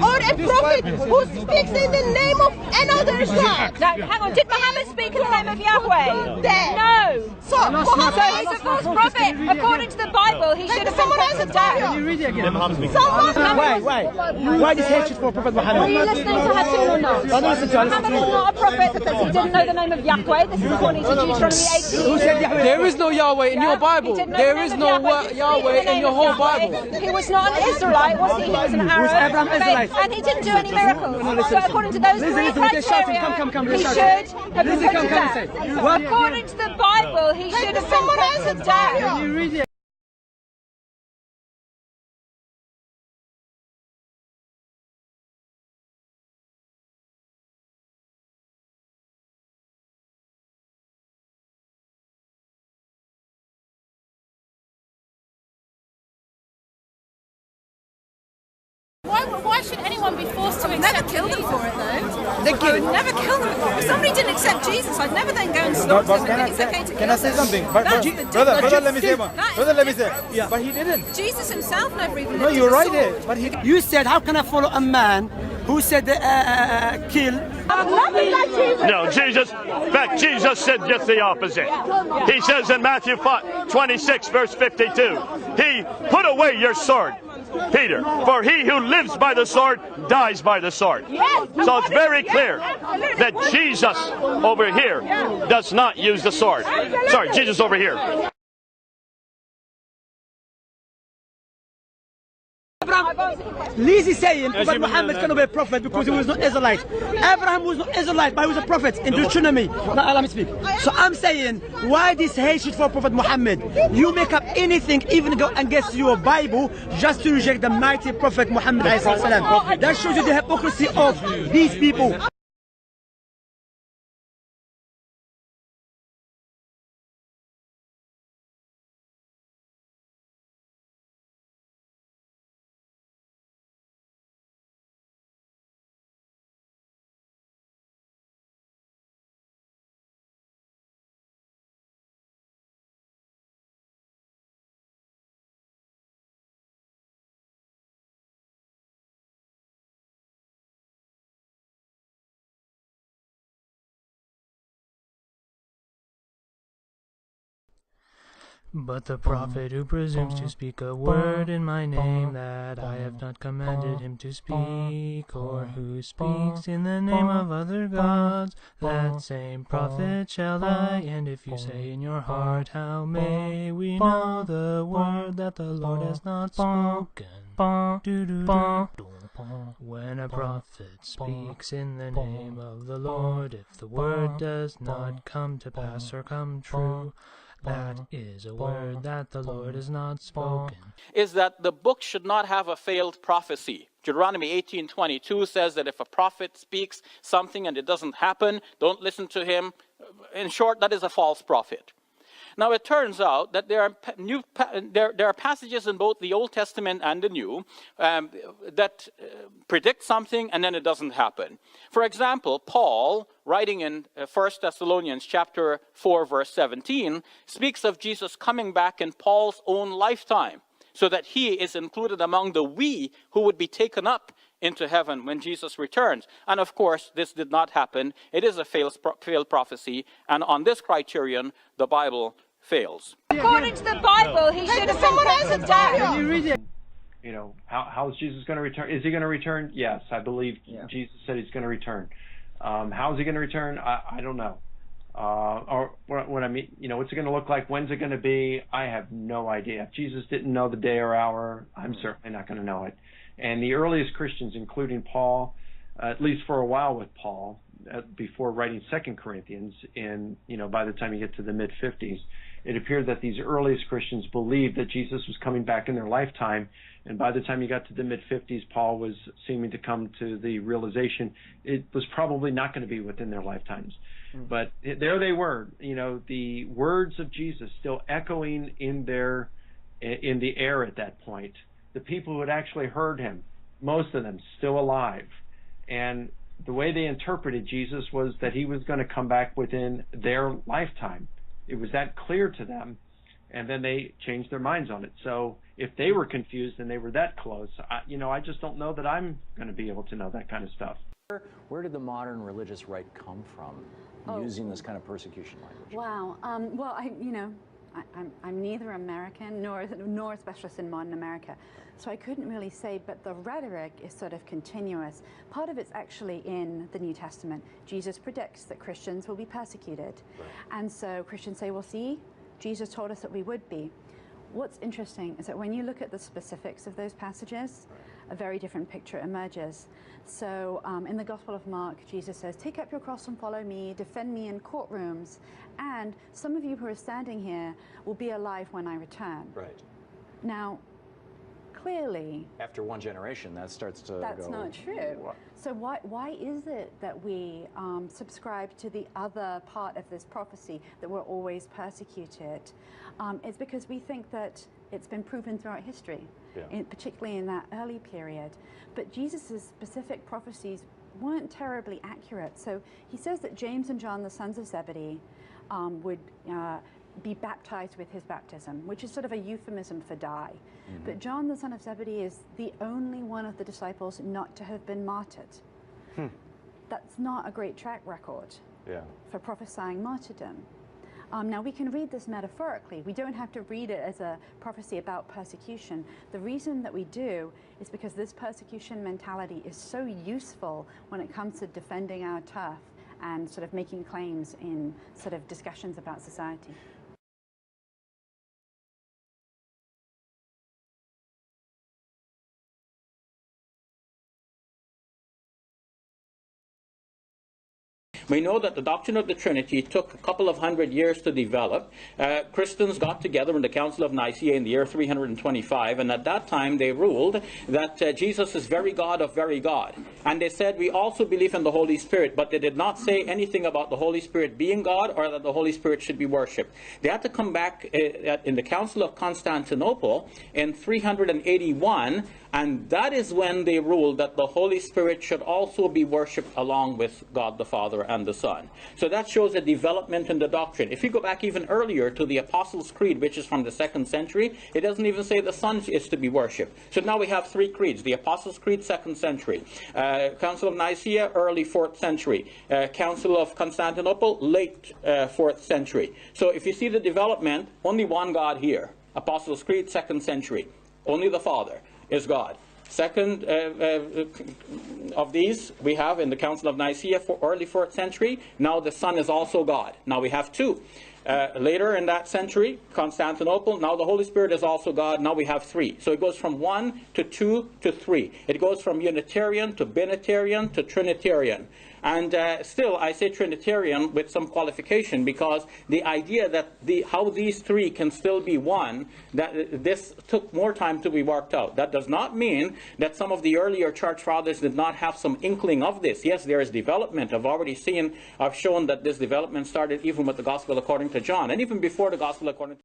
or a prophet who speaks in the name of another God. No, hang on. Did Muhammad speak in the name of Yahweh? No. So he's a false prophet. According to the Bible, he should have been put to death. Can you read it again? Why this hatred for Prophet Muhammad? Are you listening to Hatim or not? Muhammad is not a prophet because he didn't know the name of Yahweh. This is according to Deuteronomy 18. Who said Yahweh? There is no Yahweh in your Bible. There is no Yahweh in your whole Bible. He was not an Israelite, was he? He was an Arab. Abraham Israelite? And he didn't do any miracles. So according to those three criteria, he should have been put to death. According to the Bible, he should have been put to death. Can you read it? Why should anyone be forced to accept? Never kill them for it though. They kill him. Never kill them. If somebody didn't accept Jesus, I'd never then go and stop them and think it's okay to kill them. Can I say something? Brother, let me say one. Brother, let me say. Yeah. But he didn't. Jesus himself never even No, you're right there. But he. You said, how can I follow a man who said kill? No, Jesus. In fact, Jesus said just the opposite. He says in Matthew 26, verse 52, he put away your sword, Peter, for he who lives by the sword dies by the sword. So it's very clear that Jesus over here does not use the sword. Sorry, Jesus over here. Lizzie saying Prophet Muhammad cannot be a prophet because he was not Israelite. Abraham was not Israelite, but he was a prophet in Deuteronomy. Now let me speak. So I'm saying, why this hatred for Prophet Muhammad? You make up anything, even go against your Bible, just to reject the mighty Prophet Muhammad. That shows you the hypocrisy of these people. But the prophet who presumes to speak a word in my name that I have not commanded him to speak, or who speaks in the name of other gods, that same prophet shall die. And if you say in your heart, how may we know the word that the Lord has not spoken? When a prophet speaks in the name of the Lord, if the word does not come to pass or come true, that is a word that the Lord has not spoken. Is that the book should not have a failed prophecy. Deuteronomy 18:22 says that if a prophet speaks something and it doesn't happen, don't listen to him. In short, that is a false prophet. Now it turns out that there are passages in both the Old Testament and the New that predict something and then it doesn't happen. For example, Paul, writing in 1 Thessalonians chapter 4, verse 17, speaks of Jesus coming back in Paul's own lifetime, so that he is included among the we who would be taken up into heaven when Jesus returns. And of course, this did not happen. It is a failed prophecy, and on this criterion, the Bible fails. According to the Bible, he should have been put to death. Can you read it? You know, how is Jesus going to return? Is he going to return? Yes, I believe Jesus said he's going to return. How is he going to return? I don't know. Or what I mean, you know, what's it going to look like? When's it going to be? I have no idea. If Jesus didn't know the day or hour, I'm certainly not going to know it. And the earliest Christians, including Paul, at least for a while with Paul, before writing 2 Corinthians, by the time you get to the mid-50s, it appeared that these earliest Christians believed that Jesus was coming back in their lifetime, and by the time you got to the mid-50s, Paul was seeming to come to the realization it was probably not going to be within their lifetimes. But there they were, the words of Jesus still echoing in the air at that point. The people who had actually heard him, most of them still alive. And the way they interpreted Jesus was that he was going to come back within their lifetime. It was that clear to them and then they changed their minds on it. So if they were confused and they were that close, I just don't know that I'm going to be able to know that kind of stuff. Where did the modern religious right come from using this kind of persecution language? Wow. Well, I'm neither American nor a specialist in modern America, so I couldn't really say, but the rhetoric is sort of continuous. Part of it's actually in the New Testament. Jesus predicts that Christians will be persecuted. Right. And so Christians say, well, see, Jesus told us that we would be. What's interesting is that when you look at the specifics of those passages, a very different picture emerges. So in the Gospel of Mark, Jesus says, take up your cross and follow me, defend me in courtrooms, and some of you who are standing here will be alive when I return. Right. Now, clearly, after one generation, that starts to that's not true. What? So why is it that we subscribe to the other part of this prophecy, that we're always persecuted? It's because we think that it's been proven throughout history, particularly in that early period. But Jesus' specific prophecies weren't terribly accurate. So he says that James and John, the sons of Zebedee, would be baptized with his baptism, which is sort of a euphemism for die. Mm-hmm. But John, the son of Zebedee, is the only one of the disciples not to have been martyred. That's not a great track record for prophesying martyrdom. Now, we can read this metaphorically. We don't have to read it as a prophecy about persecution. The reason that we do is because this persecution mentality is so useful when it comes to defending our turf and sort of making claims in sort of discussions about society. We know that the doctrine of the Trinity took a couple of 100 years to develop. Christians got together in the Council of Nicaea in the year 325, and at that time they ruled that Jesus is very God of very God. And they said, we also believe in the Holy Spirit, but they did not say anything about the Holy Spirit being God or that the Holy Spirit should be worshipped. They had to come back in the Council of Constantinople in 381, and that is when they ruled that the Holy Spirit should also be worshipped along with God the Father and the Son. So that shows a development in the doctrine. If you go back even earlier to the Apostles' Creed, which is from the 2nd century, it doesn't even say the Son is to be worshipped. So now we have three creeds. The Apostles' Creed, 2nd century. Council of Nicaea, early 4th century. Council of Constantinople, late 4th century. So if you see the development, only one God here. Apostles' Creed, 2nd century. Only the Father is God. Second of these we have in the Council of Nicaea, for early 4th century. Now the Son is also God. Now we have two. Later in that century, Constantinople, now the Holy Spirit is also God. Now we have three. So it goes from 1 to 2 to 3. It goes from Unitarian to Binitarian to Trinitarian. And still, I say Trinitarian with some qualification, because the idea that how these three can still be one, that this took more time to be worked out. That does not mean that some of the earlier church fathers did not have some inkling of this. Yes, there is development. I've shown that this development started even with the Gospel according to John, and even before the Gospel according to